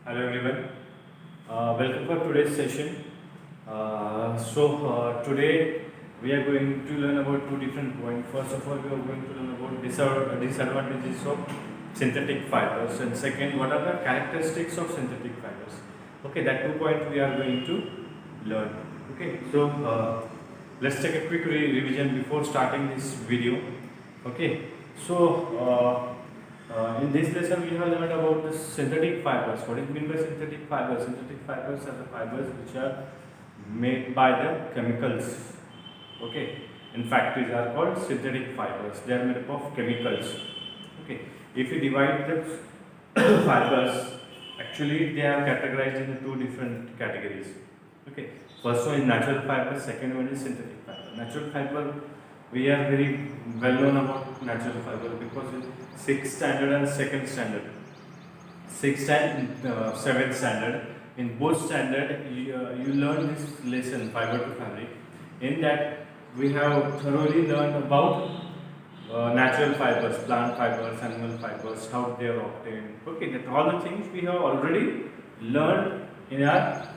Hello everyone. Welcome for today's session. Today we are going to learn about two different points. First of all, we are going to learn about disadvantages of synthetic fibers, and second, what are the characteristics of synthetic fibers. Okay, that 2 points we are going to learn. Okay, let's take a quick revision before starting this video. Okay, so. in this lesson, we have learned about the synthetic fibers. What is meant by synthetic fibers? Synthetic fibers are the fibers which are made by the chemicals. Okay, in factories are called synthetic fibers. They are made up of chemicals. Okay, if you divide the fibers, actually they are categorized into two different categories. Okay, first one is natural fiber. Second one is synthetic fiber. Natural fiber, we are very well known about natural fiber because it's 6th standard and 2nd standard, 6th and 7th standard. In both standard, you learn this lesson fiber to fabric. In that, we have thoroughly learned about natural fibers, plant fibers, animal fibers, how they are obtained. Okay, that all the things we have already learned in our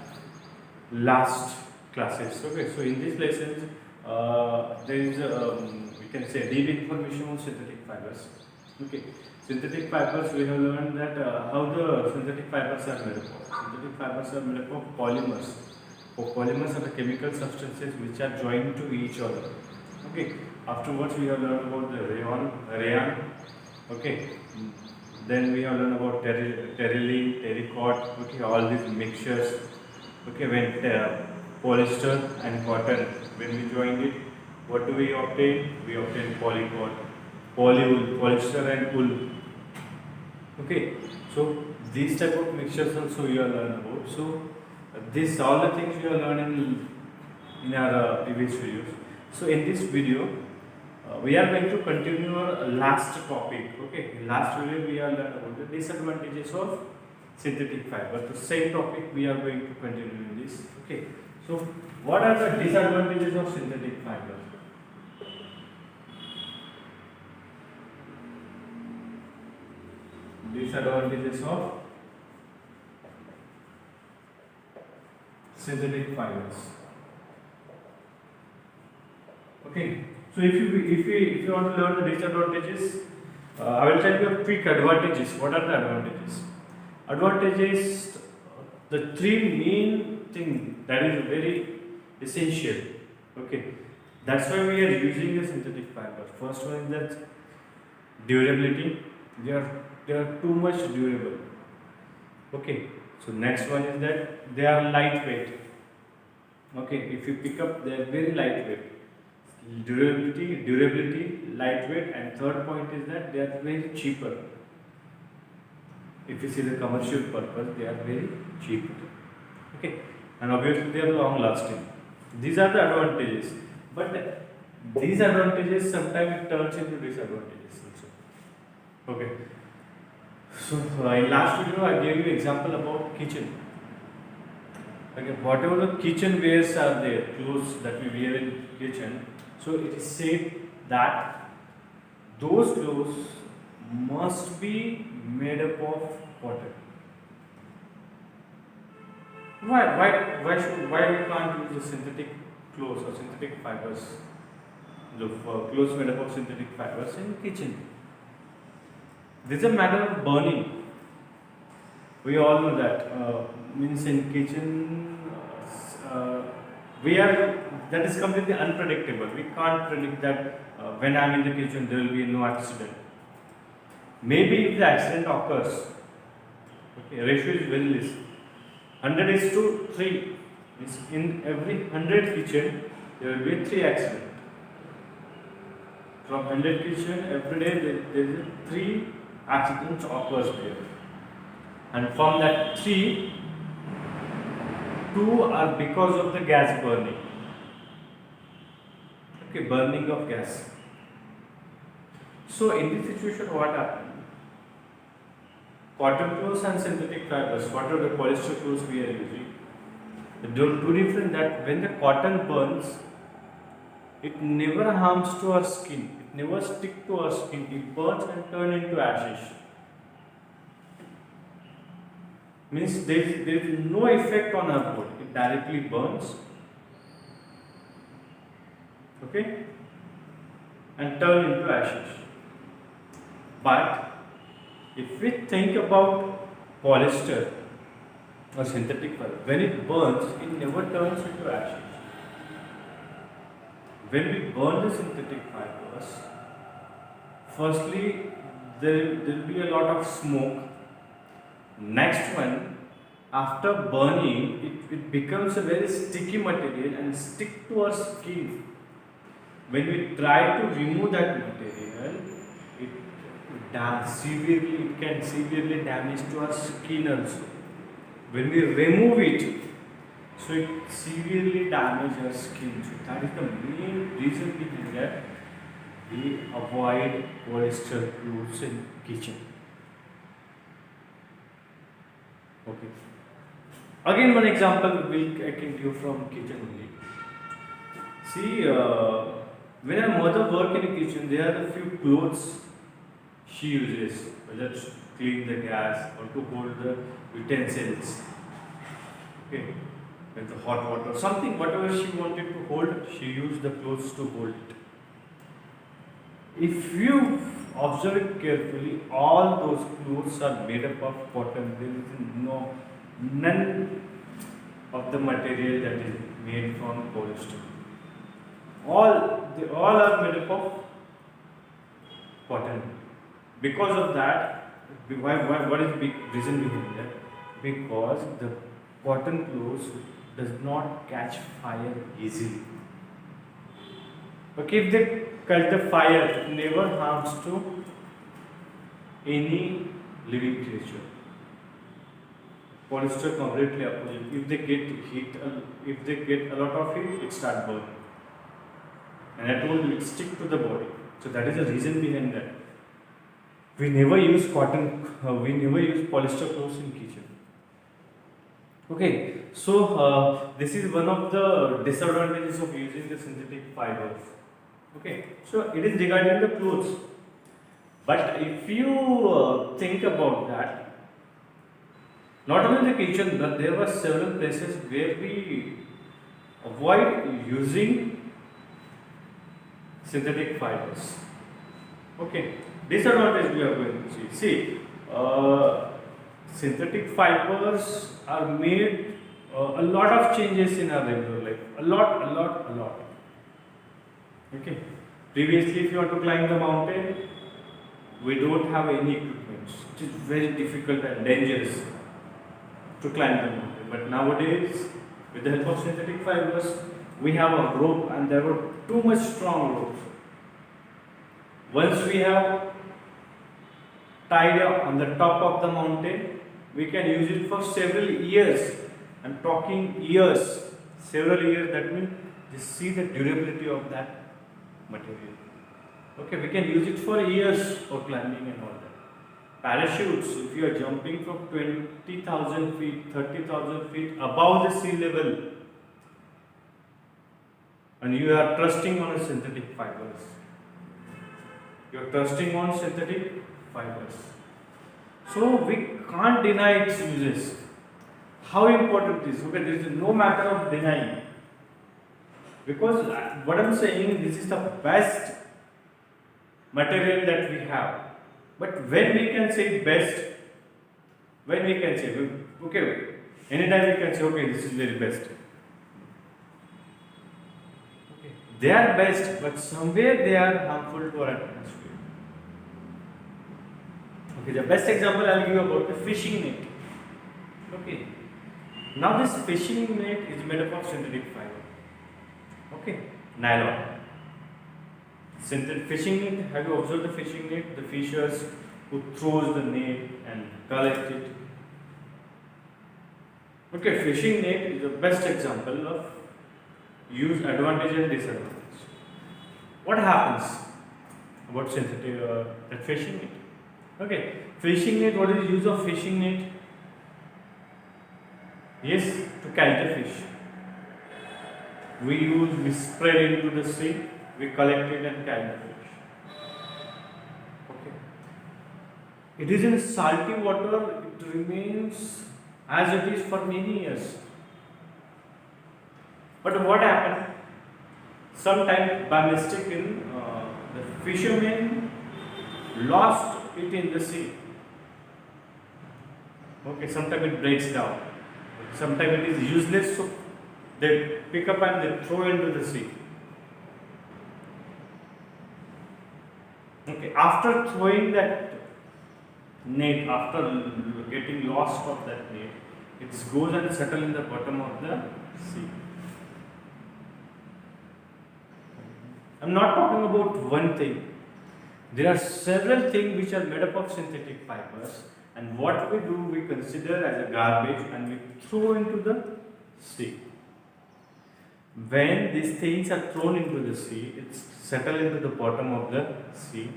last classes. Okay, so in these lessons, there is we can say deep information on synthetic fibers. Okay, synthetic fibers, we have learned that how the synthetic fibers are made up of. Synthetic fibers are made up of polymers. Polymers are the chemical substances which are joined to each other. Okay, afterwards we have learned about the rayon. Okay, then we have learned about terylene, terrycot. Okay, all these mixtures. Okay, when polyester and cotton, when we join it, what do we obtain? We obtain polycot, polywool, polyester and wool. Okay, so these type of mixtures also you are learn about. So this all the things you are learning in our previous videos. So in this video, we are going to continue our last topic. Okay, in last video we are learned about the disadvantages of synthetic fiber. The same topic we are going to continue in this. Okay, so what are the disadvantages of synthetic fiber? Disadvantages of synthetic fibers. Okay, so if you want to learn the disadvantages, I will tell you a quick advantages. What are the advantages? Advantages, the three main thing that is very essential. Okay, that's why we are using a synthetic fiber. First one is that durability. They are too much durable. Okay, so next one is that they are lightweight. Okay, if you pick up, they are very lightweight. Durability, lightweight, and third point is that they are very cheaper. If you see the commercial purpose, they are very cheap. Okay, and obviously they are long lasting. These are the advantages, but these advantages sometimes it turns into disadvantages also. Okay, so in last video I gave you example about kitchen. Okay, whatever the kitchenwares are there, clothes that we wear in kitchen, so it is said that those clothes must be made up of cotton. Why we can't use the synthetic clothes or synthetic fibers, the clothes made up of synthetic fibers in kitchen? This is a matter of burning. We all know that means in kitchen that is completely unpredictable. We can't predict that when I am in the kitchen there will be no accident. Maybe if the accident occurs, okay, ratio is very less. 100:3 means in every 100 kitchen there will be 3 accidents. From 100 kitchen every day there is 3 accidents occurs there, and from that 3, 2 are because of the gas burning. Okay, burning of gas. So in this situation, what happened? Cotton clothes and synthetic fibers, what are the polyester clothes we are using? The two different that when the cotton burns, it never harms to our skin. It never stick to our skin. It burns and turn into ashes. Means there is no effect on our body. It directly burns, okay, and turn into ashes. But if we think about polyester or synthetic fiber, when it burns, it never turns into ashes. When we burn the synthetic fibers, firstly, there will be a lot of smoke. Next one, after burning, it becomes a very sticky material and stick to our skin. When we try to remove that material, it can severely damage to our skin also. When we remove it, so it severely damages our skin. So that is the main reason behind that we avoid polyester clothes in kitchen. Okay. Again, one example I can give from kitchen only. See, when a mother work in a kitchen, there are a few clothes she uses, whether to clean the gas or to hold the utensils. Okay, with the hot water, something, whatever she wanted to hold, she used the clothes to hold it. If you observe it carefully, all those clothes are made up of cotton. There is none of the material that is made from polyester. They all are made up of cotton. Because of that, what is the big reason behind that? Because the cotton clothes does not catch fire easily. Okay, if they catch the fire, it never harms to any living creature. Polyester completely opposite. If they get heat, if they get a lot of heat, it starts burning. And I told you, it stick to the body. So that is the reason behind that. We never use we never use polyester clothes in kitchen. Okay, so this is one of the disadvantages of using the synthetic fibers. Okay, so it is regarding the clothes. But if you think about that, not only the kitchen, but there were several places where we avoid using synthetic fibers. Okay, disadvantage we are going to see. See, synthetic fibers are made a lot of changes in our regular life. A lot. Okay. Previously, if you want to climb the mountain, we don't have any equipment. It is very difficult and dangerous to climb the mountain. But nowadays, with the help of synthetic fibers, we have a rope, and there were too much strong ropes. Once we have tied up on the top of the mountain, we can use it for several years. I'm talking years, several years. That means just see the durability of that material. Okay, we can use it for years for climbing and all that. Parachutes, if you are jumping from 20,000 feet, 30,000 feet above the sea level, and you are trusting on a synthetic fibers. You are trusting on synthetic fibers. So we can't deny its uses. How important it is? Okay, there is no matter of denying. Because what I'm saying, this is the best material that we have. But when we can say best, when we can say, okay, anytime we can say, okay, this is very best. Okay. They are best, but somewhere they are harmful to our atmosphere. Okay, the best example I'll give you about the fishing net. Okay. Now this fishing net is made up of synthetic fiber. Okay, nylon. Synthetic fishing net. Have you observed the fishing net? The fishers who throws the net and collect it. Okay, fishing net is the best example of use advantage and disadvantage. What happens about synthetic that fishing net? Okay, fishing net. What is the use of fishing net? Yes, to catch the fish. We spread into the sea, we collect it and catch the fish. Okay. It is in salty water, it remains as it is for many years. But what happened? Sometime by mistake, the fishermen lost it in the sea. Okay, sometimes it breaks down. Sometimes it is useless, so they pick up and they throw into the sea. Okay, after throwing that net, after getting lost of that net, it goes and settle in the bottom of the sea. I'm not talking about one thing. There are several things which are made up of synthetic fibers, and what we do, we consider as a garbage and we throw into the sea. When these things are thrown into the sea, it's settle into the bottom of the sea,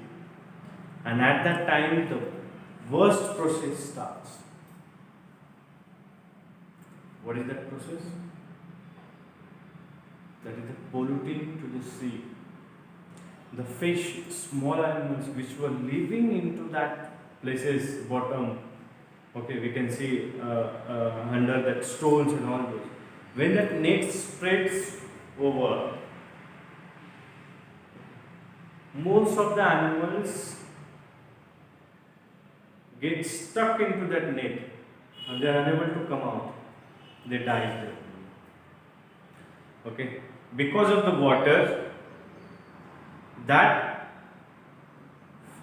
and at that time the worst process starts. What is that process? That is the polluting to the sea. The fish, small animals which were living into that place's bottom, okay, we can see under that stones and all those. When that net spreads over, most of the animals get stuck into that net and they are unable to come out. They die there. Okay, because of the water, that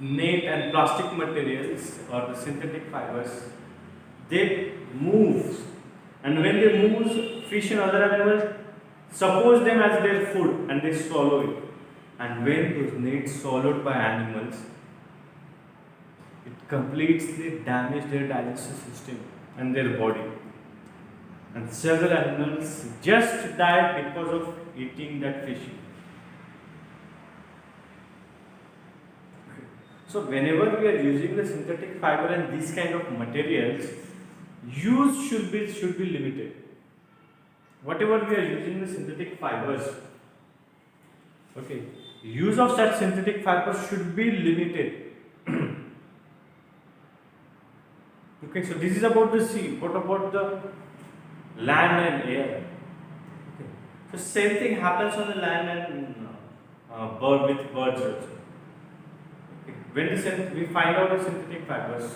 net and plastic materials or the synthetic fibers, they move, and when they move, fish and other animals suppose them as their food and they swallow it. And when those nets swallowed by animals, it completely damages their digestive system and their body. And several animals just died because of eating that fish. So whenever we are using the synthetic fiber and these kind of materials, use should be limited. Whatever we are using the synthetic fibers, okay, use of such synthetic fibers should be limited. Okay, so this is about the sea. What about the land and air? Okay. So same thing happens on the land and with birds also. When we find out the synthetic fibers,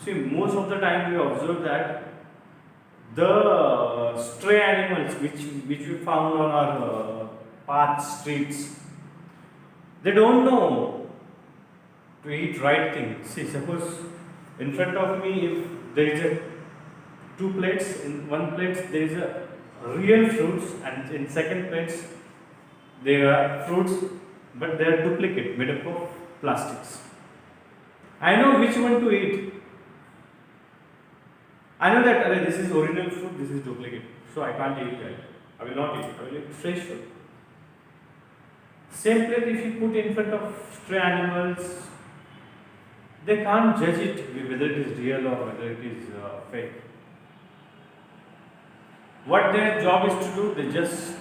see, most of the time we observe that the stray animals which we found on our paths, streets, they don't know to eat right thing. See, suppose in front of me, if there is two plates, in one plate there is a real fruits, and in second plates there are fruits, but they are duplicate, made up of plastics. I know which one to eat. I know that this is original fruit, this is duplicate, so I can't eat that. I will not eat it. I will eat fresh fruit. Same plate, if you put in front of stray animals, they can't judge it whether it is real or whether it is fake. What their job is to do, they just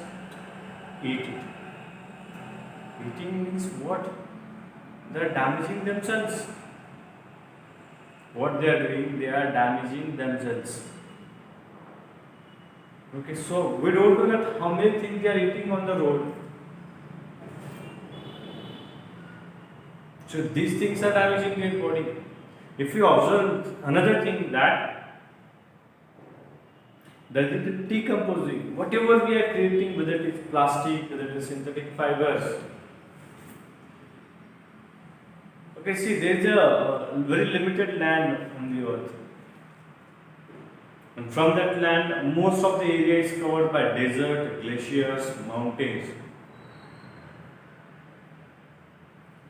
eat it. Eating means what? They are damaging themselves. What they are doing, they are damaging themselves. Okay, so we don't know that how many things they are eating on the road. So these things are damaging their body. If you observe another thing, that is decomposing. Whatever we are creating, whether it is plastic, whether it is synthetic fibers. Okay, see, there is a very limited land on the earth. And from that land, most of the area is covered by desert, glaciers, mountains.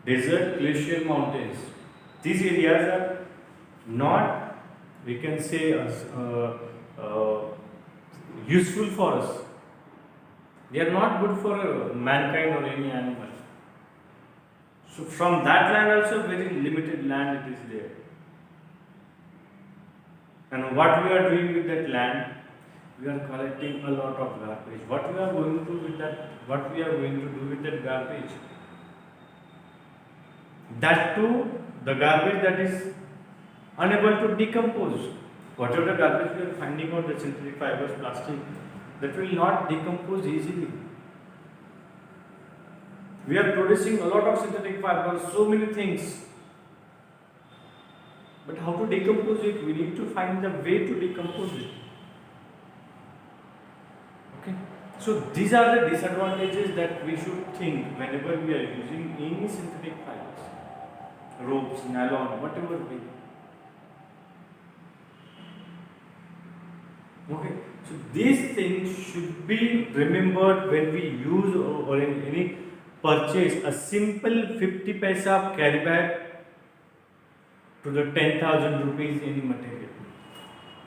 Desert, glacial mountains. These areas are not, we can say, useful for us. They are not good for mankind or any animal. So from that land also, very limited land it is there. And what we are doing with that land, we are collecting a lot of garbage. What we are going to do with that? What we are going to do with that garbage? That too, the garbage that is unable to decompose. whatever the garbage we are finding out the synthetic fibers, plastic, that will not decompose easily. We are producing a lot of synthetic fibers, so many things. But how to decompose it? We need to find the way to decompose it. Okay. So these are the disadvantages that we should think whenever we are using any synthetic fibers, ropes, nylon, whatever way. Okay. So these things should be remembered when we use or in any purchase a simple 50 paisa carry bag to the 10,000 rupees any material.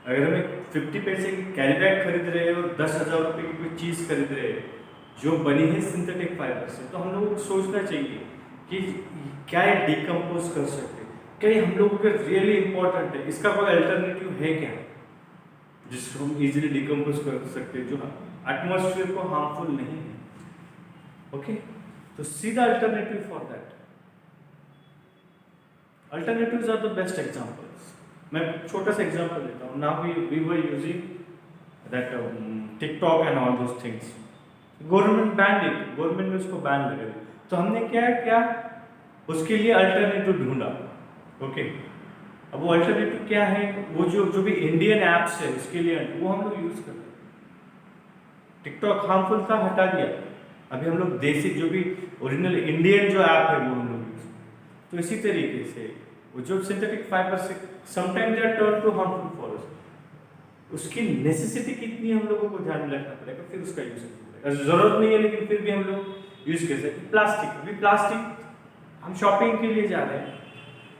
अगर हमें 50 पैसे की carry bag खरीद रहे हैं और 10,000 रुपये की कोई चीज़ खरीद रहे हैं जो बनी है सिंथेटिक फाइबर से, तो हम लोगों को सोचना चाहिए कि क्या ये डिकम्पोज कर सकते हैं, क्या ये हम लोगों के रियली इम्पोर्टेंट है, इसका कोई अल्टरनेटिव है क्या जिसको हम इजीली डिकम्पोज कर सकते हैं, जो एटमॉस्फेयर को हार्मफुल नहीं है. ओके, तो see the alternative for that. Alternatives are the best examples. मैं छोटा सा एग्जांपल देता हूँ. Now we were using that TikTok and all those things. Government banned it. Government ने उसको बैन कर दिया. तो हमने क्या उसके लिए अल्टरनेटिव ढूंढा. ओके, अब वो अल्टरनेटिव क्या है? वो जो भी इंडियन एप्स है उसके लिए वो हम लोग यूज करते हैं. टिकटॉक हार्मफुल था, हटा दिया. अभी हम लोग देसी जो भी ओरिजिनल इंडियन जो ऐप है वो हम लोग यूज. तो इसी तरीके से वो जो सिंथेटिक फाइबर से sometime they are turn to harmful for us, उसकी नेसेसिटी कितनी हम लोगों को ध्यान में रखना पड़ेगा, फिर उसका यूज करना पड़ेगा. जरूरत नहीं है लेकिन फिर भी हम लोग यूज कर सकते. प्लास्टिक, अभी प्लास्टिक हम शॉपिंग के लिए जा रहे हैं,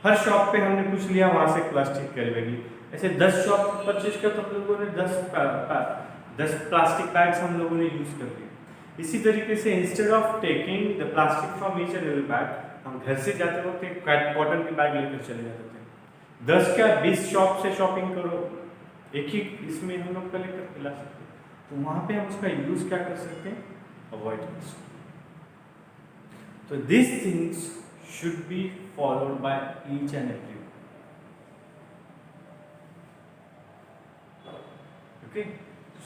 हर शॉप पे हमने कुछ लिया, वहां से प्लास्टिक कैरी बैग ली. ऐसे 10 शॉप परचेज किया तो हम लोगों ने 10 प्लास्टिक बैग्स हम लोगों ने यूज कर दिए. इसी तरीके से instead of taking the plastic from each and every bag, हम घर से जाते वक्त एक कॉटन की बैग लेकर चले जाते थे. 10 क्या 20 शॉप से शॉपिंग करो, एक ही इसमें हम लोग कलेक्ट करके ला सकते हैं. तो वहां पे हम उसका यूज क्या कर सकते हैं? अवॉइड कर सकते हैं. तो this things should be followed by each and every. Okay,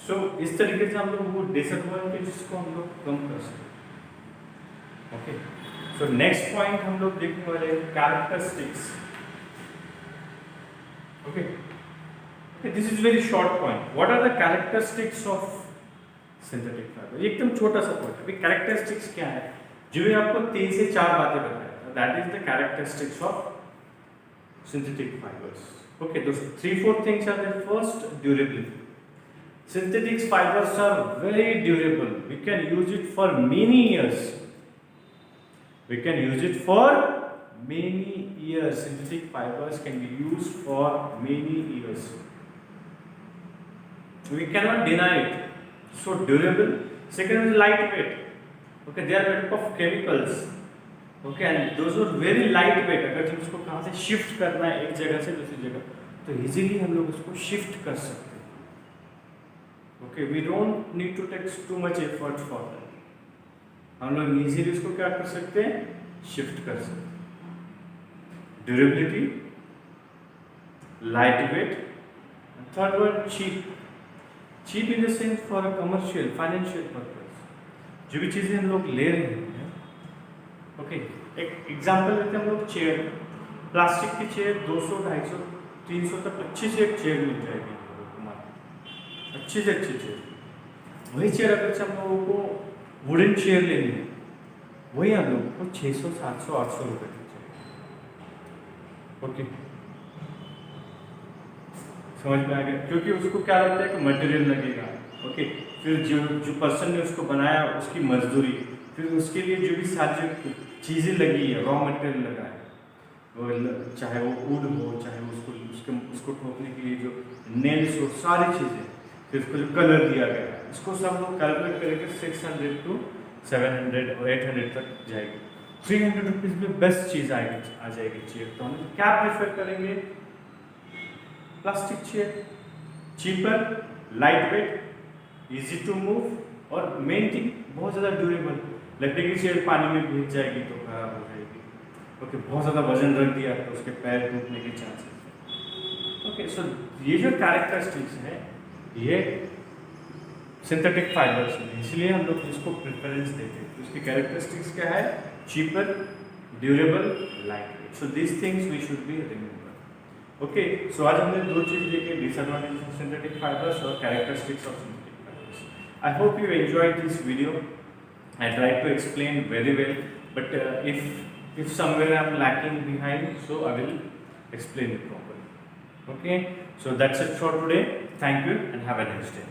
so इस तरीके से हम लोग वो डिसएडवांटेजेस को हम लोग कम कर सकते हैं. ओके, सो नेक्स्ट पॉइंट हम लोग देखने वाले हैं characteristics. Okay, this is very short point. What are the characteristics of synthetic fibre? एकदम छोटा सा पॉइंट. अभी कैरेक्टरिस्टिक्स क्या है? जो मैं आपको 3 से 4 बातें बताया था, that is the characteristics of synthetic fibres. Okay, those 3-4 things are there. First, durability. Synthetic fibers are very durable. We can use it for many years. We can use it for many years. Synthetic fibers can be used for many years. We cannot deny it. So durable. Second is lightweight. Okay, they are made up of chemicals. Okay, and those are very lightweight. अगर जब उसको कहाँ से shift करना है एक जगह से दूसरी जगह, तो इजीली हम लोग उसको शिफ्ट कर सकते हैं. Okay, we don't need to take too much effort for that. हम लोग इजीली उसको क्या कर सकते हैं? शिफ्ट कर सकते हैं. Durability, light weight, third one cheap. Cheap in the sense for a commercial financial purpose. जो भी चीज़ें हम लोग ले रहे हैं. ओके, एक एग्जांपल लेते हैं हम लोग. चेयर, प्लास्टिक की चेयर 200, 250, 300 तक अच्छी से एक चेयर मिल जाएगी. अच्छी से अच्छी चेयर. वही चेयर अगर से हम लोगों को वुडन चेयर लेनी है, वही हम लोगों को 600, 700, 800 रुपये की चाहिए. ओके, समझ में आ गया? क्योंकि उसको क्या लगता है कि मटेरियल लगेगा. ओके, फिर जो पर्सन ने उसको बनाया उसकी मजदूरी, फिर उसके लिए जो भी सारी जो चीज़ें लगी है, रॉ मटेरियल लगा है, वो चाहे वो वुड हो, चाहे उसको ठोकने के लिए जो नेल्स हो, सारी चीज़ें, फिर उसको जो कलर दिया गया है, इसको सब लोग कैलकुलेट करके 600 to 700 और 800 तक जाएगी. 300 रुपीज़ में बेस्ट चीज़ आ जाएगी चेयर. तो हम क्या प्रेफर करेंगे? Plastic chair. Cheaper, light weight, easy to move, और मेन थिंग बहुत ज़्यादा ड्यूरेबल. लकड़ी की चेयर पानी में भीग जाएगी तो खराब हो जाएगी. ओके, बहुत ज़्यादा वजन रख दिया तो उसके पैर टूटने के चांसेस. ओके, सो ये जो कैरेक्टरिस्टिक्स है ये सिंथेटिक फाइबर्स में, इसलिए हम लोग इसको प्रेफरेंस देते हैं। इसकी कैरेक्टरिस्टिक्स क्या है? Cheaper, durable, lightweight. So this things we should be remember. Okay, so आज हमने दो चीज देखे, डिसएडवांटेजेस ऑफ सिंथेटिक फाइबर्स और characteristics of synthetic fibres. I hope you enjoyed this video. I tried to explain very well, but if somewhere I am lacking behind, so I will explain it properly. Okay, so that's it for today. Thank you and have a nice day.